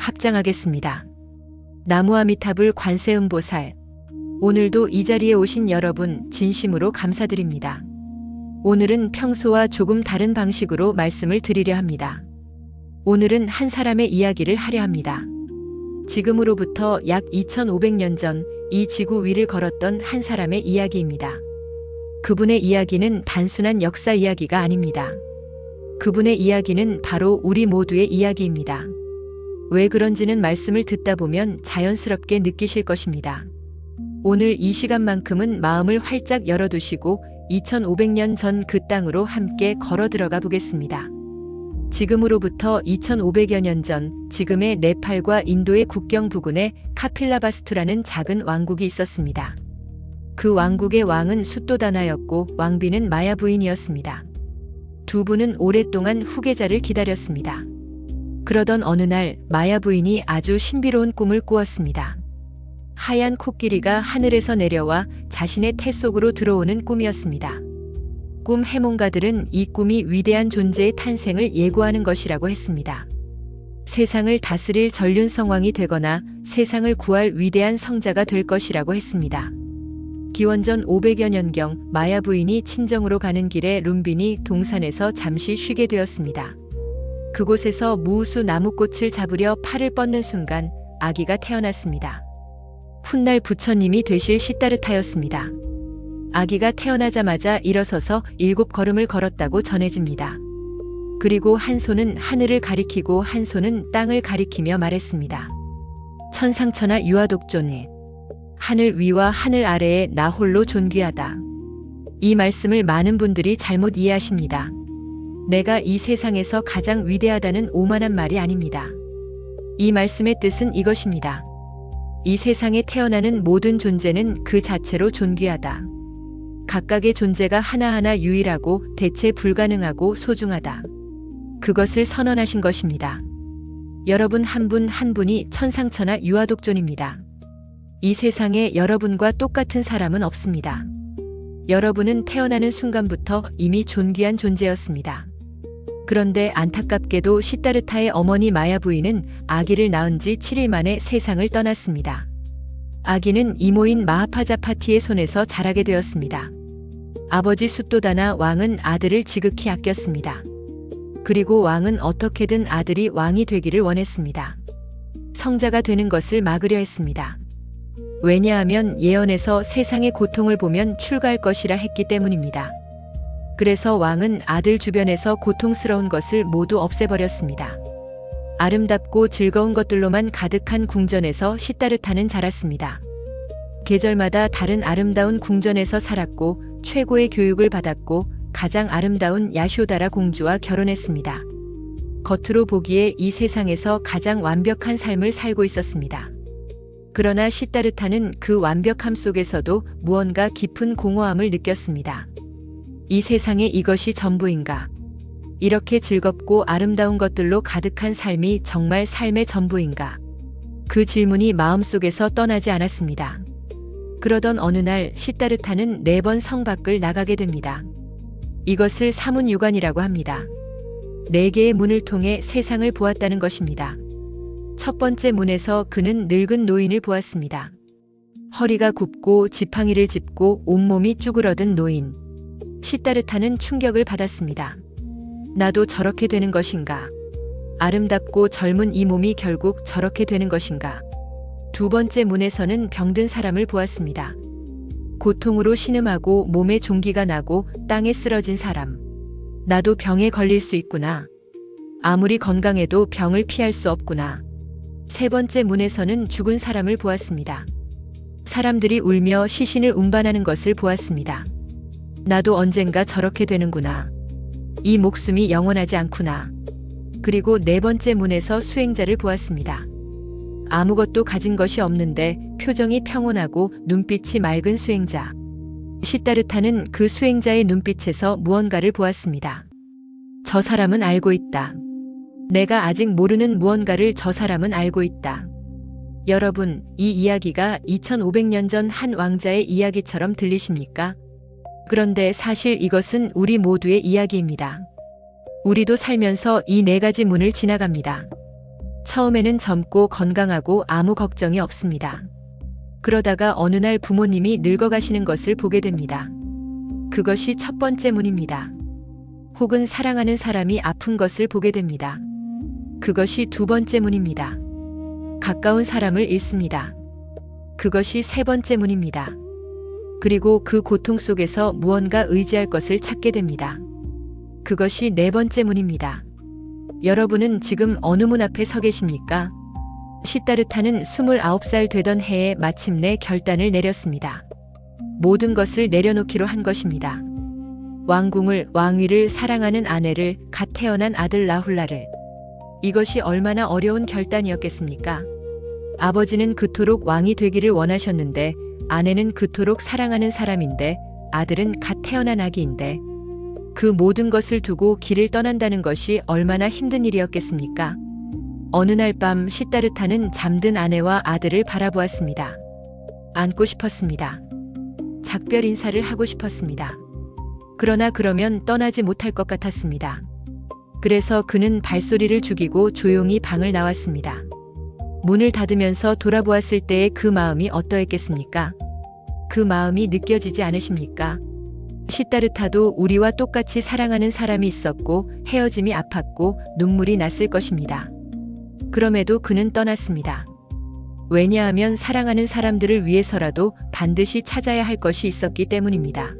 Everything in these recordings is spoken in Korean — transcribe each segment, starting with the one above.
합장하겠습니다. 나무아미타불 관세음보살. 오늘도 이 자리에 오신 여러분 진심으로 감사드립니다. 오늘은 평소와 조금 다른 방식으로 말씀을 드리려 합니다. 오늘은 한 사람의 이야기를 하려 합니다. 지금으로부터 약 2500년 전 이 지구 위를 걸었던 한 사람의 이야기입니다. 그분의 이야기는 단순한 역사 이야기가 아닙니다. 그분의 이야기는 바로 우리 모두의 이야기입니다. 왜 그런지는 말씀을 듣다 보면 자연스럽게 느끼실 것입니다. 오늘 이 시간만큼은 마음을 활짝 열어두시고 2500년 전 그 땅으로 함께 걸어 들어가 보겠습니다. 지금으로부터 2500여 년 전 지금의 네팔과 인도의 국경 부근에 카필라바스투라는 작은 왕국이 있었습니다. 그 왕국의 왕은 숫도다나였고 왕비는 마야 부인이었습니다. 두 분은 오랫동안 후계자를 기다렸습니다. 그러던 어느 날 마야 부인이 아주 신비로운 꿈을 꾸었습니다. 하얀 코끼리가 하늘에서 내려와 자신의 태 속으로 들어오는 꿈이었습니다. 꿈 해몽가들은 이 꿈이 위대한 존재의 탄생을 예고하는 것이라고 했습니다. 세상을 다스릴 전륜 성왕이 되거나 세상을 구할 위대한 성자가 될 것이라고 했습니다. 기원전 500여 년경 마야 부인이 친정으로 가는 길에 룸비니 동산에서 잠시 쉬게 되었습니다. 그곳에서 무우수 나무꽃을 잡으려 팔을 뻗는 순간 아기가 태어났습니다. 훗날 부처님이 되실 시다르타였습니다. 아기가 태어나자마자 일어서서 7걸음을 걸었다고 전해집니다. 그리고 한 손은 하늘을 가리키고 한 손은 땅을 가리키며 말했습니다. 천상천하 유아독존이 하늘 위와 하늘 아래에 나 홀로 존귀하다. 이 말씀을 많은 분들이 잘못 이해하십니다. 내가 이 세상에서 가장 위대하다는 오만한 말이 아닙니다. 이 말씀의 뜻은 이것입니다. 이 세상에 태어나는 모든 존재는 그 자체로 존귀하다. 각각의 존재가 하나하나 유일하고 대체 불가능하고 소중하다. 그것을 선언하신 것입니다. 여러분 한 분 한 분이 천상천하 유아독존입니다. 이 세상에 여러분과 똑같은 사람은 없습니다. 여러분은 태어나는 순간부터 이미 존귀한 존재였습니다. 그런데 안타깝게도 시다르타의 어머니 마야 부인은 아기를 낳은 지 7일 만에 세상을 떠났습니다. 아기는 이모인 마하파자파티의 손에서 자라게 되었습니다. 아버지 숫도다나 왕은 아들을 지극히 아꼈습니다. 그리고 왕은 어떻게든 아들이 왕이 되기를 원했습니다. 성자가 되는 것을 막으려 했습니다. 왜냐하면 예언에서 세상의 고통을 보면 출가할 것이라 했기 때문입니다. 그래서 왕은 아들 주변에서 고통스러운 것을 모두 없애버렸습니다. 아름답고 즐거운 것들로만 가득한 궁전에서 시다르타는 자랐습니다. 계절마다 다른 아름다운 궁전에서 살았고 최고의 교육을 받았고 가장 아름다운 야쇼다라 공주와 결혼했습니다. 겉으로 보기에 이 세상에서 가장 완벽한 삶을 살고 있었습니다. 그러나 시다르타는 그 완벽함 속에서도 무언가 깊은 공허함을 느꼈습니다. 이 세상에 이것이 전부인가? 이렇게 즐겁고 아름다운 것들로 가득한 삶이 정말 삶의 전부인가? 그 질문이 마음속에서 떠나지 않았습니다. 그러던 어느 날 시다르타는 4번 성 밖을 나가게 됩니다. 이것을 사문유관이라고 합니다. 4개의 문을 통해 세상을 보았다는 것입니다. 첫 번째 문에서 그는 늙은 노인을 보았습니다. 허리가 굽고 지팡이를 짚고 온몸이 쭈그러든 노인. 시다르타는 충격을 받았습니다. 나도 저렇게 되는 것인가? 아름답고 젊은 이 몸이 결국 저렇게 되는 것인가? 두 번째 문에서는 병든 사람을 보았습니다. 고통으로 신음하고 몸에 종기가 나고 땅에 쓰러진 사람. 나도 병에 걸릴 수 있구나. 아무리 건강해도 병을 피할 수 없구나. 세 번째 문에서는 죽은 사람을 보았습니다. 사람들이 울며 시신을 운반하는 것을 보았습니다. 나도 언젠가 저렇게 되는구나. 이 목숨이 영원하지 않구나. 그리고 4번째 문에서 수행자를 보았습니다. 아무것도 가진 것이 없는데 표정이 평온하고 눈빛이 맑은 수행자. 시다르타는 그 수행자의 눈빛에서 무언가를 보았습니다. 저 사람은 알고 있다. 내가 아직 모르는 무언가를 저 사람은 알고 있다. 여러분, 이 이야기가 2500년 전 한 왕자의 이야기처럼 들리십니까? 그런데 사실 이것은 우리 모두의 이야기입니다. 우리도 살면서 이 4가지 문을 지나갑니다. 처음에는 젊고 건강하고 아무 걱정이 없습니다. 그러다가 어느 날 부모님이 늙어가시는 것을 보게 됩니다. 그것이 첫 번째 문입니다. 혹은 사랑하는 사람이 아픈 것을 보게 됩니다. 그것이 두 번째 문입니다. 가까운 사람을 잃습니다. 그것이 세 번째 문입니다. 그리고 그 고통 속에서 무언가 의지할 것을 찾게 됩니다. 그것이 네 번째 문입니다. 여러분은 지금 어느 문 앞에 서 계십니까? 시다르타는 29살 되던 해에 마침내 결단을 내렸습니다. 모든 것을 내려놓기로 한 것입니다. 왕궁을, 왕위를, 사랑하는 아내를, 갓 태어난 아들 라훌라를. 이것이 얼마나 어려운 결단이었겠습니까? 아버지는 그토록 왕이 되기를 원하셨는데, 아내는 그토록 사랑하는 사람인데, 아들은 갓 태어난 아기인데, 그 모든 것을 두고 길을 떠난다는 것이 얼마나 힘든 일이었겠습니까? 어느 날 밤 시다르타는 잠든 아내와 아들을 바라보았습니다. 안고 싶었습니다. 작별 인사를 하고 싶었습니다. 그러나 그러면 떠나지 못할 것 같았습니다. 그래서 그는 발소리를 죽이고 조용히 방을 나왔습니다. 문을 닫으면서 돌아보았을 때의 그 마음이 어떠했겠습니까? 그 마음이 느껴지지 않으십니까? 시다르타도 우리와 똑같이 사랑하는 사람이 있었고 헤어짐이 아팠고 눈물이 났을 것입니다. 그럼에도 그는 떠났습니다. 왜냐하면 사랑하는 사람들을 위해서라도 반드시 찾아야 할 것이 있었기 때문입니다.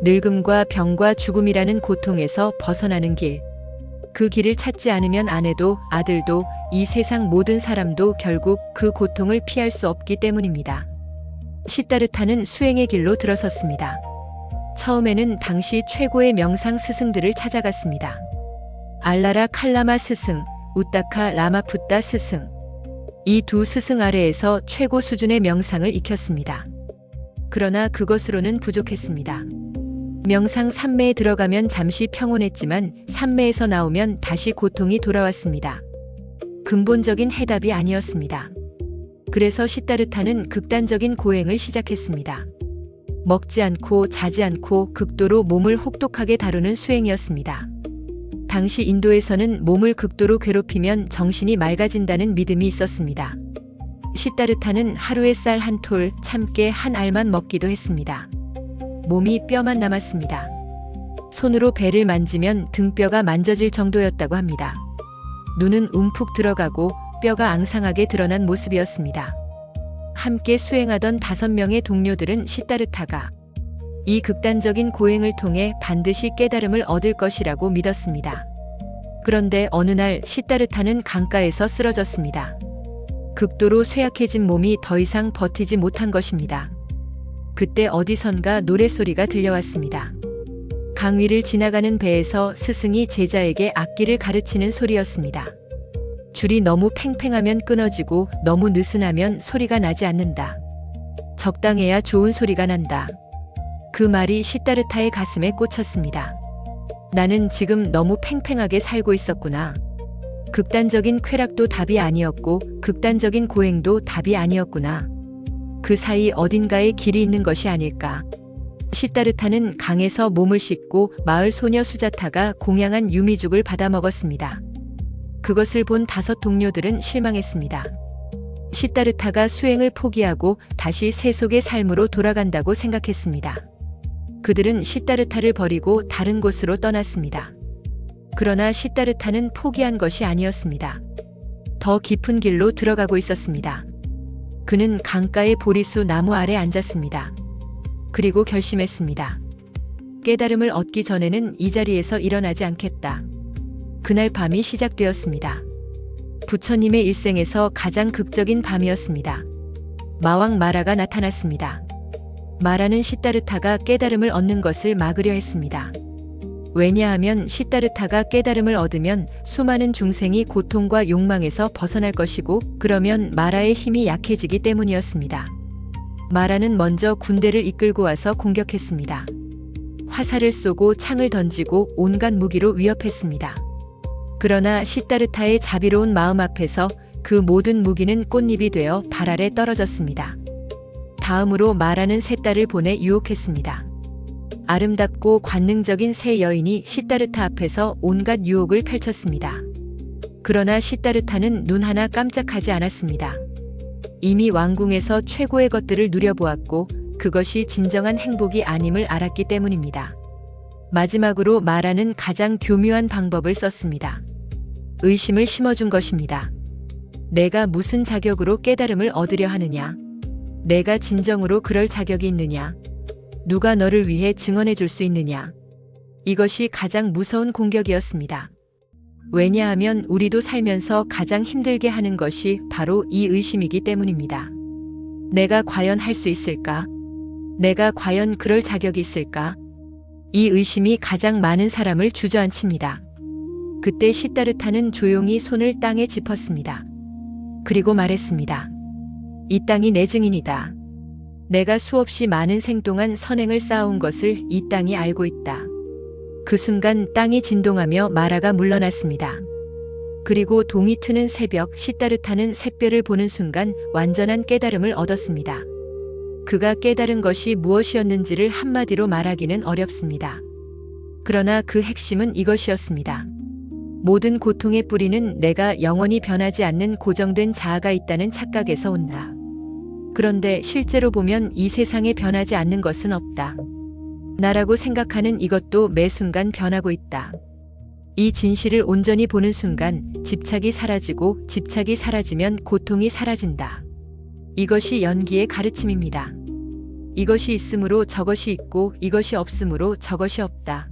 늙음과 병과 죽음이라는 고통에서 벗어나는 길. 그 길을 찾지 않으면 아내도 아들도 이 세상 모든 사람도 결국 그 고통을 피할 수 없기 때문입니다. 시다르타는 수행의 길로 들어섰습니다. 처음에는 당시 최고의 명상 스승들을 찾아갔습니다. 알라라 칼라마 스승, 우타카 라마푸타 스승. 이 두 스승 아래에서 최고 수준의 명상을 익혔습니다. 그러나 그것으로는 부족했습니다. 명상 3매에 들어가면 잠시 평온했지만 3매에서 나오면 다시 고통이 돌아왔습니다. 근본적인 해답이 아니었습니다. 그래서 시다르타는 극단적인 고행을 시작했습니다. 먹지 않고 자지 않고 극도로 몸을 혹독하게 다루는 수행이었습니다. 당시 인도에서는 몸을 극도로 괴롭히면 정신이 맑아진다는 믿음이 있었습니다. 시다르타는 하루에 쌀 한 톨, 참깨 한 알만 먹기도 했습니다. 몸이 뼈만 남았습니다. 손으로 배를 만지면 등뼈가 만져질 정도였다고 합니다. 눈은 움푹 들어가고 뼈가 앙상하게 드러난 모습이었습니다. 함께 수행하던 5명의 동료들은 시다르타가 이 극단적인 고행을 통해 반드시 깨달음을 얻을 것이라고 믿었습니다. 그런데 어느 날 시다르타는 강가에서 쓰러졌습니다. 극도로 쇠약해진 몸이 더 이상 버티지 못한 것입니다. 그때 어디선가 노랫소리가 들려왔습니다. 강 위를 지나가는 배에서 스승이 제자에게 악기를 가르치는 소리였습니다. 줄이 너무 팽팽하면 끊어지고 너무 느슨하면 소리가 나지 않는다. 적당해야 좋은 소리가 난다. 그 말이 시다르타의 가슴에 꽂혔습니다. 나는 지금 너무 팽팽하게 살고 있었구나. 극단적인 쾌락도 답이 아니었고 극단적인 고행도 답이 아니었구나. 그 사이 어딘가에 길이 있는 것이 아닐까. 시다르타는 강에서 몸을 씻고 마을 소녀 수자타가 공양한 유미죽을 받아 먹었습니다. 그것을 본 5 동료들은 실망했습니다. 시다르타가 수행을 포기하고 다시 세속의 삶으로 돌아간다고 생각했습니다. 그들은 시다르타를 버리고 다른 곳으로 떠났습니다. 그러나 시다르타는 포기한 것이 아니었습니다. 더 깊은 길로 들어가고 있었습니다. 그는 강가의 보리수 나무 아래 앉았습니다. 그리고 결심했습니다. 깨달음을 얻기 전에는 이 자리에서 일어나지 않겠다. 그날 밤이 시작되었습니다. 부처님의 일생에서 가장 극적인 밤이었습니다. 마왕 마라가 나타났습니다. 마라는 시다르타가 깨달음을 얻는 것을 막으려 했습니다. 왜냐하면 시다르타가 깨달음을 얻으면 수많은 중생이 고통과 욕망에서 벗어날 것이고 그러면 마라의 힘이 약해지기 때문이었습니다. 마라는 먼저 군대를 이끌고 와서 공격했습니다. 화살을 쏘고 창을 던지고 온갖 무기로 위협했습니다. 그러나 시다르타의 자비로운 마음 앞에서 그 모든 무기는 꽃잎이 되어 발 아래 떨어졌습니다. 다음으로 마라는 세 딸을 보내 유혹했습니다. 아름답고 관능적인 세 여인이 시다르타 앞에서 온갖 유혹을 펼쳤습니다. 그러나 시다르타는 눈 하나 깜짝하지 않았습니다. 이미 왕궁에서 최고의 것들을 누려보았고 그것이 진정한 행복이 아님을 알았기 때문입니다. 마지막으로 마라는 가장 교묘한 방법을 썼습니다. 의심을 심어준 것입니다. 내가 무슨 자격으로 깨달음을 얻으려 하느냐? 내가 진정으로 그럴 자격이 있느냐? 누가 너를 위해 증언해 줄 수 있느냐? 이것이 가장 무서운 공격이었습니다. 왜냐하면 우리도 살면서 가장 힘들게 하는 것이 바로 이 의심이기 때문입니다. 내가 과연 할 수 있을까? 내가 과연 그럴 자격이 있을까? 이 의심이 가장 많은 사람을 주저앉힙니다. 그때 시다르타는 조용히 손을 땅에 짚었습니다. 그리고 말했습니다. 이 땅이 내 증인이다. 내가 수없이 많은 생 동안 선행을 쌓아온 것을 이 땅이 알고 있다. 그 순간 땅이 진동하며 마라가 물러났습니다. 그리고 동이 트는 새벽 시다르타는 샛별을 보는 순간 완전한 깨달음을 얻었습니다. 그가 깨달은 것이 무엇이었는지를 한마디로 말하기는 어렵습니다. 그러나 그 핵심은 이것이었습니다. 모든 고통의 뿌리는 내가 영원히 변하지 않는 고정된 자아가 있다는 착각에서 온다. 그런데 실제로 보면 이 세상에 변하지 않는 것은 없다. 나라고 생각하는 이것도 매 순간 변하고 있다. 이 진실을 온전히 보는 순간 집착이 사라지고 집착이 사라지면 고통이 사라진다. 이것이 연기의 가르침입니다. 이것이 있으므로 저것이 있고 이것이 없으므로 저것이 없다.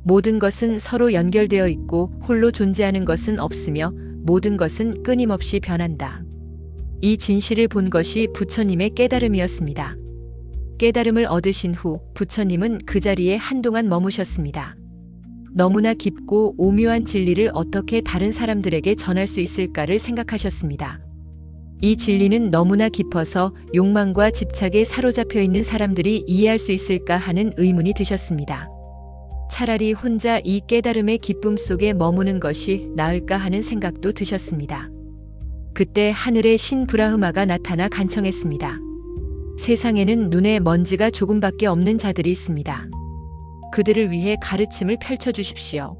모든 것은 서로 연결되어 있고 홀로 존재하는 것은 없으며 모든 것은 끊임없이 변한다. 이 진실을 본 것이 부처님의 깨달음이었습니다. 깨달음을 얻으신 후 부처님은 그 자리에 한동안 머무셨습니다. 너무나 깊고 오묘한 진리를 어떻게 다른 사람들에게 전할 수 있을까를 생각하셨습니다. 이 진리는 너무나 깊어서 욕망과 집착에 사로잡혀 있는 사람들이 이해할 수 있을까 하는 의문이 드셨습니다. 차라리 혼자 이 깨달음의 기쁨 속에 머무는 것이 나을까 하는 생각도 드셨습니다. 그때 하늘의 신 브라흐마가 나타나 간청했습니다. 세상에는 눈에 먼지가 조금밖에 없는 자들이 있습니다. 그들을 위해 가르침을 펼쳐주십시오.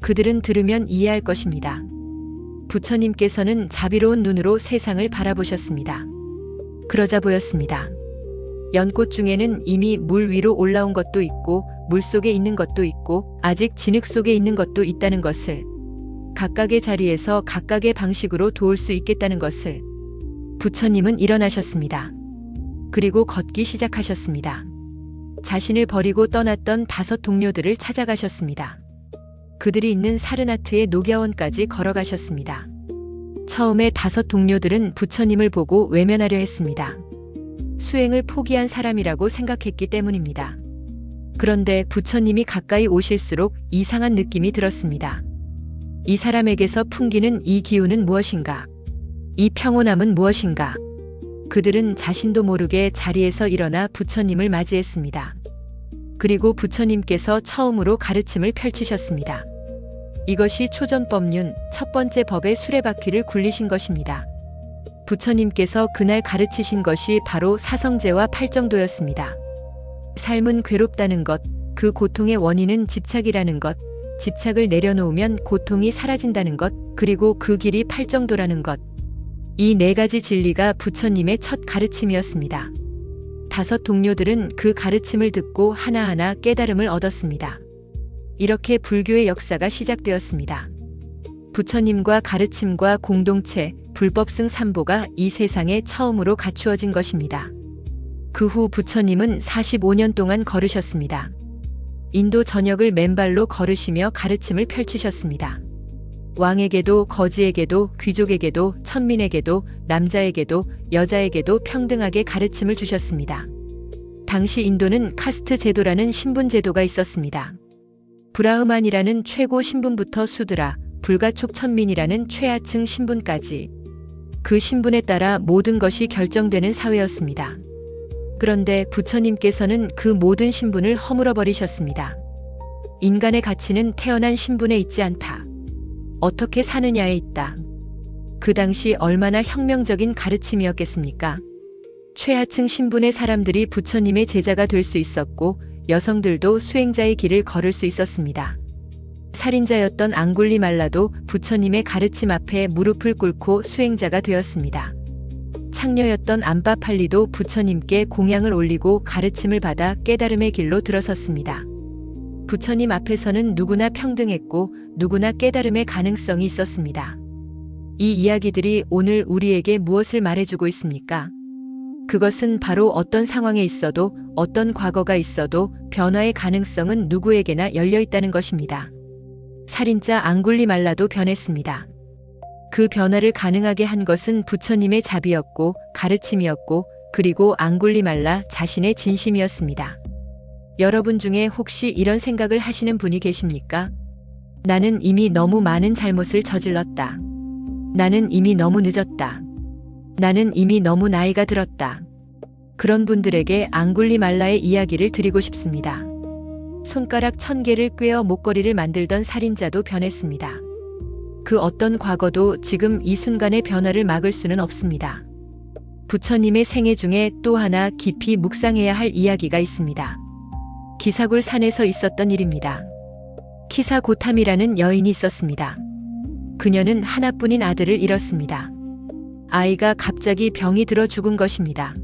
그들은 들으면 이해할 것입니다. 부처님께서는 자비로운 눈으로 세상을 바라보셨습니다. 그러자 보였습니다. 연꽃 중에는 이미 물 위로 올라온 것도 있고 물 속에 있는 것도 있고 아직 진흙 속에 있는 것도 있다는 것을, 각각의 자리에서 각각의 방식으로 도울 수 있겠다는 것을. 부처님은 일어나셨습니다. 그리고 걷기 시작하셨습니다. 자신을 버리고 떠났던 5 동료들을 찾아가셨습니다. 그들이 있는 사르나트의 녹야원까지 걸어가셨습니다. 처음에 5 동료들은 부처님을 보고 외면하려 했습니다. 수행을 포기한 사람이라고 생각했기 때문입니다. 그런데 부처님이 가까이 오실수록 이상한 느낌이 들었습니다. 이 사람에게서 풍기는 이 기운은 무엇인가? 이 평온함은 무엇인가? 그들은 자신도 모르게 자리에서 일어나 부처님을 맞이했습니다. 그리고 부처님께서 처음으로 가르침을 펼치셨습니다. 이것이 초전법륜 첫 번째 법의 수레바퀴를 굴리신 것입니다. 부처님께서 그날 가르치신 것이 바로 사성제와 팔정도였습니다. 삶은 괴롭다는 것, 그 고통의 원인은 집착이라는 것, 집착을 내려놓으면 고통이 사라진다는 것, 그리고 그 길이 팔정도라는 것. 이 4가지 진리가 부처님의 첫 가르침이었습니다. 5 동료들은 그 가르침을 듣고 하나하나 깨달음을 얻었습니다. 이렇게 불교의 역사가 시작되었습니다. 부처님과 가르침과 공동체, 불법승 3보가 이 세상에 처음으로 갖추어진 것입니다. 그 후 부처님은 45년 동안 걸으셨습니다. 인도 전역을 맨발로 걸으시며 가르침을 펼치셨습니다. 왕에게도 거지에게도 귀족에게도 천민에게도 남자에게도 여자에게도 평등하게 가르침을 주셨습니다. 당시 인도는 카스트 제도라는 신분 제도가 있었습니다. 브라흐만이라는 최고 신분부터 수드라, 불가촉 천민이라는 최하층 신분까지 그 신분에 따라 모든 것이 결정되는 사회였습니다. 그런데 부처님께서는 그 모든 신분을 허물어 버리셨습니다. 인간의 가치는 태어난 신분에 있지 않다. 어떻게 사느냐에 있다. 그 당시 얼마나 혁명적인 가르침이었겠습니까? 최하층 신분의 사람들이 부처님의 제자가 될 수 있었고 여성들도 수행자의 길을 걸을 수 있었습니다. 살인자였던 앙굴리말라도 부처님의 가르침 앞에 무릎을 꿇고 수행자가 되었습니다. 창녀였던 암빠팔리도 부처님께 공양을 올리고 가르침을 받아 깨달음의 길로 들어섰습니다. 부처님 앞에서는 누구나 평등했고 누구나 깨달음의 가능성이 있었습니다. 이 이야기들이 오늘 우리에게 무엇을 말해주고 있습니까? 그것은 바로 어떤 상황에 있어도 어떤 과거가 있어도 변화의 가능성은 누구에게나 열려 있다는 것입니다. 살인자 앙굴리말라도 변했습니다. 그 변화를 가능하게 한 것은 부처님의 자비였고 가르침이었고 그리고 앙굴리말라 자신의 진심이었습니다. 여러분 중에 혹시 이런 생각을 하시는 분이 계십니까? 나는 이미 너무 많은 잘못을 저질렀다. 나는 이미 너무 늦었다. 나는 이미 너무 나이가 들었다. 그런 분들에게 앙굴리말라의 이야기를 드리고 싶습니다. 손가락 1000개를 꿰어 목걸이를 만들던 살인자도 변했습니다. 그 어떤 과거도 지금 이 순간의 변화를 막을 수는 없습니다. 부처님의 생애 중에 또 하나 깊이 묵상해야 할 이야기가 있습니다. 기사굴 산에서 있었던 일입니다. 키사고탐이라는 여인이 있었습니다. 그녀는 하나뿐인 아들을 잃었습니다. 아이가 갑자기 병이 들어 죽은 것입니다.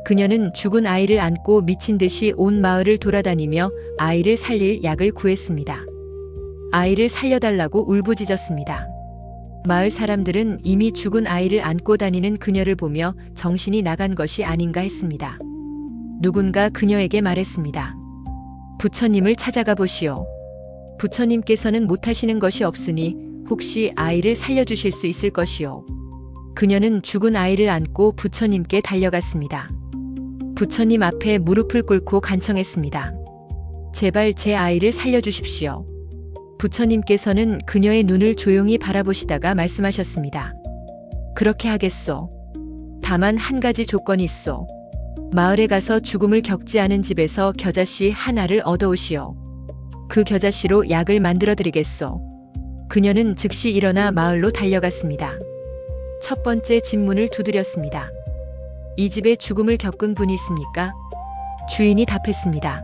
그녀는 죽은 아이를 안고 미친 듯이 온 마을을 돌아다니며 아이를 살릴 약을 구했습니다. 아이를 살려달라고 울부짖었습니다. 마을 사람들은 이미 죽은 아이를 안고 다니는 그녀를 보며 정신이 나간 것이 아닌가 했습니다. 누군가 그녀에게 말했습니다. 부처님을 찾아가 보시오. 부처님께서는 못하시는 것이 없으니 혹시 아이를 살려주실 수 있을 것이오. 그녀는 죽은 아이를 안고 부처님께 달려갔습니다. 부처님 앞에 무릎을 꿇고 간청했습니다. 제발 제 아이를 살려주십시오. 부처님께서는 그녀의 눈을 조용히 바라보시다가 말씀하셨습니다. 그렇게 하겠소. 다만 한 가지 조건이 있소. 마을에 가서 죽음을 겪지 않은 집에서 겨자씨 하나를 얻어오시오. 그 겨자씨로 약을 만들어 드리겠소. 그녀는 즉시 일어나 마을로 달려갔습니다. 첫 번째 집 문을 두드렸습니다. 이 집에 죽음을 겪은 분이 있습니까? 주인이 답했습니다.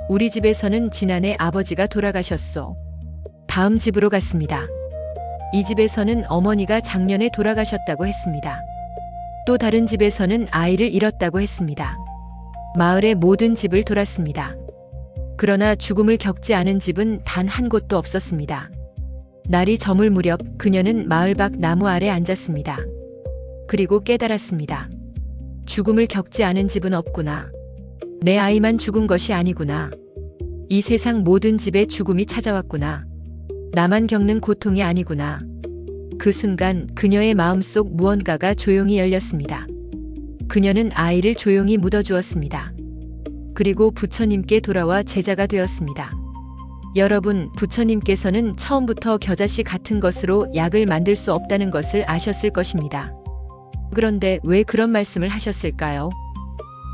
우리 집에서는 지난해 아버지가 돌아가셨소. 다음 집으로 갔습니다. 이 집에서는 어머니가 작년에 돌아가셨다고 했습니다. 또 다른 집에서는 아이를 잃었다고 했습니다. 마을의 모든 집을 돌았습니다. 그러나 죽음을 겪지 않은 집은 단 한 곳도 없었습니다. 날이 저물 무렵 그녀는 마을 밖 나무 아래 앉았습니다. 그리고 깨달았습니다. 죽음을 겪지 않은 집은 없구나. 내 아이만 죽은 것이 아니구나. 이 세상 모든 집에 죽음이 찾아왔구나. 나만 겪는 고통이 아니구나. 그 순간 그녀의 마음속 무언가가 조용히 열렸습니다. 그녀는 아이를 조용히 묻어주었습니다. 그리고 부처님께 돌아와 제자가 되었습니다. 여러분, 부처님께서는 처음부터 겨자씨 같은 것으로 약을 만들 수 없다는 것을 아셨을 것입니다. 그런데 왜 그런 말씀을 하셨을까요?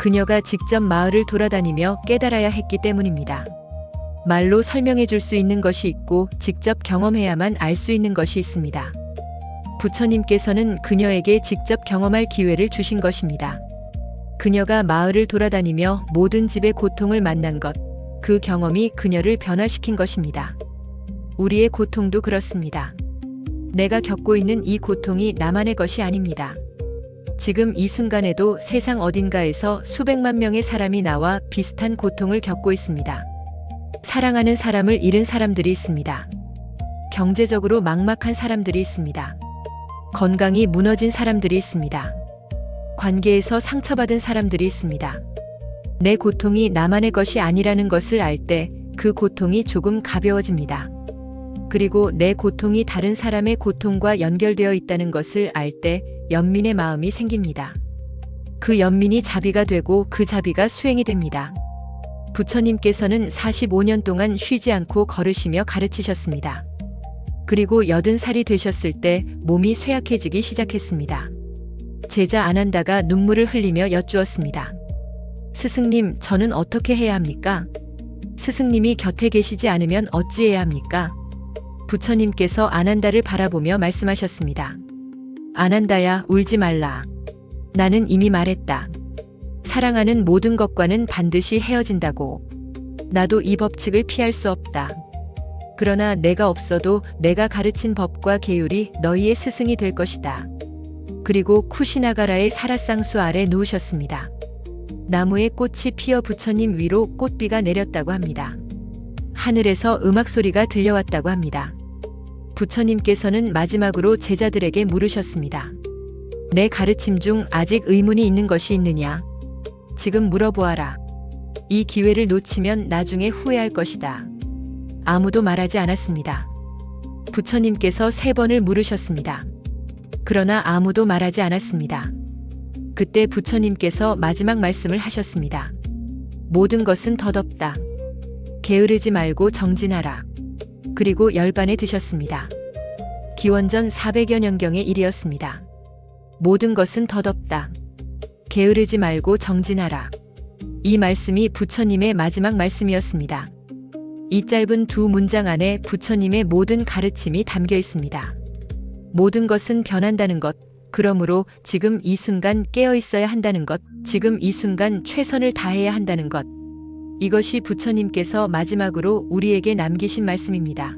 그녀가 직접 마을을 돌아다니며 깨달아야 했기 때문입니다. 말로 설명해 줄 수 있는 것이 있고 직접 경험해야만 알 수 있는 것이 있습니다. 부처님께서는 그녀에게 직접 경험할 기회를 주신 것입니다. 그녀가 마을을 돌아다니며 모든 집의 고통을 만난 것, 그 경험이 그녀를 변화시킨 것입니다. 우리의 고통도 그렇습니다. 내가 겪고 있는 이 고통이 나만의 것이 아닙니다. 지금 이 순간에도 세상 어딘가에서 수백만 명의 사람이 나와 비슷한 고통을 겪고 있습니다. 사랑하는 사람을 잃은 사람들이 있습니다. 경제적으로 막막한 사람들이 있습니다. 건강이 무너진 사람들이 있습니다. 관계에서 상처받은 사람들이 있습니다. 내 고통이 나만의 것이 아니라는 것을 알 때 그 고통이 조금 가벼워집니다. 그리고 내 고통이 다른 사람의 고통과 연결되어 있다는 것을 알 때 연민의 마음이 생깁니다. 그 연민이 자비가 되고 그 자비가 수행이 됩니다. 부처님께서는 45년 동안 쉬지 않고 걸으시며 가르치셨습니다. 그리고 80살이 되셨을 때 몸이 쇠약해지기 시작했습니다. 제자 아난다가 눈물을 흘리며 여쭈었습니다. 스승님, 저는 어떻게 해야 합니까? 스승님이 곁에 계시지 않으면 어찌해야 합니까? 부처님께서 아난다를 바라보며 말씀하셨습니다. 아난다야, 울지 말라. 나는 이미 말했다. 사랑하는 모든 것과는 반드시 헤어진다고. 나도 이 법칙을 피할 수 없다. 그러나 내가 없어도 내가 가르친 법과 계율이 너희의 스승이 될 것이다. 그리고 쿠시나가라의 사라쌍수 아래 누우셨습니다. 나무에 꽃이 피어 부처님 위로 꽃비가 내렸다고 합니다. 하늘에서 음악 소리가 들려왔다고 합니다. 부처님께서는 마지막으로 제자들에게 물으셨습니다. 내 가르침 중 아직 의문이 있는 것이 있느냐? 지금 물어보아라. 이 기회를 놓치면 나중에 후회할 것이다. 아무도 말하지 않았습니다. 부처님께서 3번을 물으셨습니다. 그러나 아무도 말하지 않았습니다. 그때 부처님께서 마지막 말씀을 하셨습니다. 모든 것은 덧없다. 게으르지 말고 정진하라. 그리고 열반에 드셨습니다. 기원전 400여 년경의 일이었습니다. 모든 것은 덧없다. 게으르지 말고 정진하라. 이 말씀이 부처님의 마지막 말씀이었습니다. 이 짧은 2문장 안에 부처님의 모든 가르침이 담겨 있습니다. 모든 것은 변한다는 것, 그러므로 지금 이 순간 깨어 있어야 한다는 것, 지금 이 순간 최선을 다해야 한다는 것. 이것이 부처님께서 마지막으로 우리에게 남기신 말씀입니다.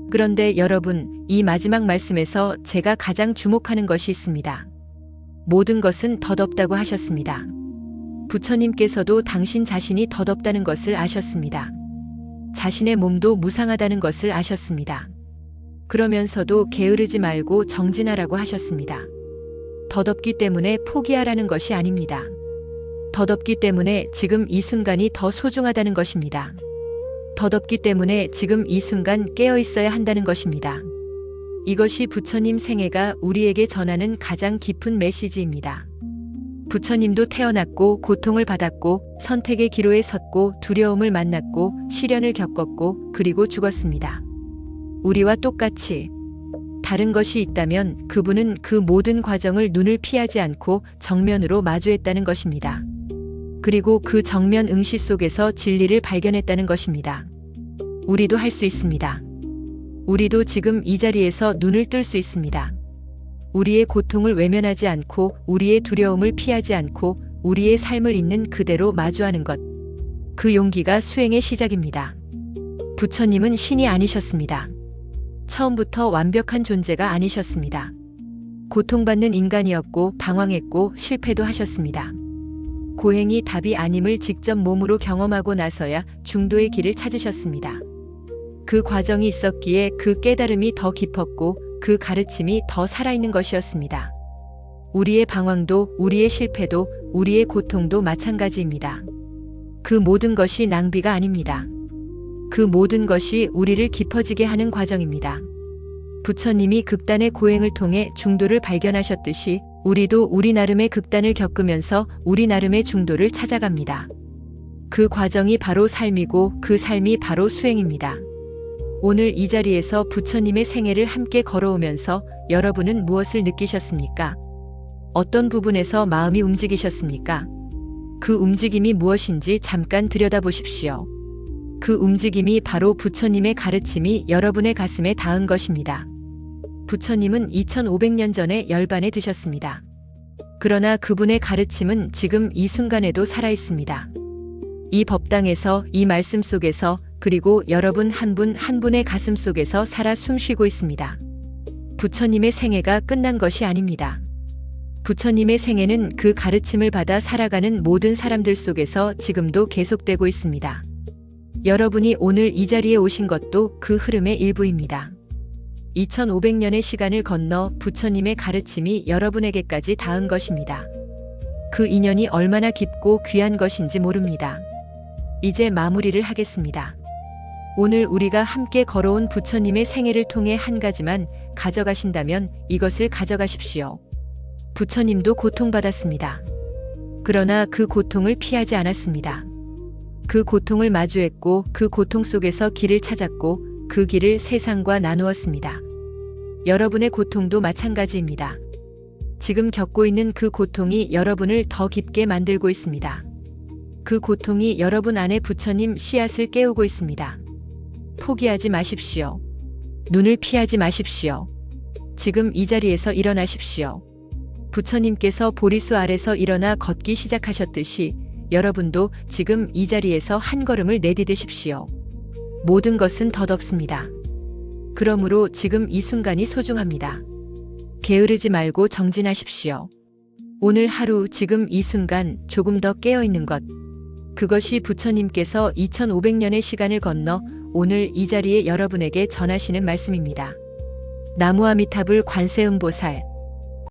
그런데 여러분, 이 마지막 말씀에서 제가 가장 주목하는 것이 있습니다. 모든 것은 덧없다고 하셨습니다. 부처님께서도 당신 자신이 덧없다는 것을 아셨습니다. 자신의 몸도 무상하다는 것을 아셨습니다. 그러면서도 게으르지 말고 정진하라고 하셨습니다. 덧없기 때문에 포기하라는 것이 아닙니다. 덧없기 때문에 지금 이 순간이 더 소중하다는 것입니다. 덧없기 때문에 지금 이 순간 깨어 있어야 한다는 것입니다. 이것이 부처님 생애가 우리에게 전하는 가장 깊은 메시지입니다. 부처님도 태어났고 고통을 받았고 선택의 기로에 섰고 두려움을 만났고 시련을 겪었고 그리고 죽었습니다. 우리와 똑같이 다른 것이 있다면 그분은 그 모든 과정을 눈을 피하지 않고 정면으로 마주했다는 것입니다. 그리고 그 정면 응시 속에서 진리를 발견했다는 것입니다. 우리도 할 수 있습니다. 우리도 지금 이 자리에서 눈을 뜰 수 있습니다. 우리의 고통을 외면하지 않고 우리의 두려움을 피하지 않고 우리의 삶을 있는 그대로 마주하는 것. 그 용기가 수행의 시작입니다. 부처님은 신이 아니셨습니다. 처음부터 완벽한 존재가 아니셨습니다. 고통받는 인간이었고 방황했고 실패도 하셨습니다. 고행이 답이 아님을 직접 몸으로 경험하고 나서야 중도의 길을 찾으셨습니다. 그 과정이 있었기에 그 깨달음이 더 깊었고 그 가르침이 더 살아있는 것이었습니다. 우리의 방황도 우리의 실패도 우리의 고통도 마찬가지입니다. 그 모든 것이 낭비가 아닙니다. 그 모든 것이 우리를 깊어지게 하는 과정입니다. 부처님이 극단의 고행을 통해 중도를 발견하셨듯이 우리도 우리 나름의 극단을 겪으면서 우리 나름의 중도를 찾아갑니다. 그 과정이 바로 삶이고 그 삶이 바로 수행입니다. 오늘 이 자리에서 부처님의 생애를 함께 걸어오면서 여러분은 무엇을 느끼셨습니까? 어떤 부분에서 마음이 움직이셨습니까? 그 움직임이 무엇인지 잠깐 들여다보십시오. 그 움직임이 바로 부처님의 가르침이 여러분의 가슴에 닿은 것입니다. 부처님은 2500년 전에 열반에 드셨습니다. 그러나 그분의 가르침은 지금 이 순간에도 살아있습니다. 이 법당에서, 이 말씀 속에서, 그리고 여러분 한 분 한 분의 가슴 속에서 살아 숨쉬고 있습니다. 부처님의 생애가 끝난 것이 아닙니다. 부처님의 생애는 그 가르침을 받아 살아가는 모든 사람들 속에서 지금도 계속되고 있습니다. 여러분이 오늘 이 자리에 오신 것도 그 흐름의 일부입니다. 2500년의 시간을 건너 부처님의 가르침이 여러분에게까지 닿은 것입니다. 그 인연이 얼마나 깊고 귀한 것인지 모릅니다. 이제 마무리를 하겠습니다. 오늘 우리가 함께 걸어온 부처님의 생애를 통해 한 가지만 가져가신다면 이것을 가져가십시오. 부처님도 고통받았습니다. 그러나 그 고통을 피하지 않았습니다. 그 고통을 마주했고 그 고통 속에서 길을 찾았고 그 길을 세상과 나누었습니다. 여러분의 고통도 마찬가지입니다. 지금 겪고 있는 그 고통이 여러분을 더 깊게 만들고 있습니다. 그 고통이 여러분 안에 부처님 씨앗을 깨우고 있습니다. 포기하지 마십시오. 눈을 피하지 마십시오. 지금 이 자리에서 일어나십시오. 부처님께서 보리수 아래서 일어나 걷기 시작하셨듯이 여러분도 지금 이 자리에서 한 걸음을 내디디십시오. 모든 것은 덧없습니다. 그러므로 지금 이 순간이 소중합니다. 게으르지 말고 정진하십시오. 오늘 하루 지금 이 순간 조금 더 깨어있는 것. 그것이 부처님께서 2500년의 시간을 건너 오늘 이 자리에 여러분에게 전하시는 말씀입니다. 나무아미타불 관세음보살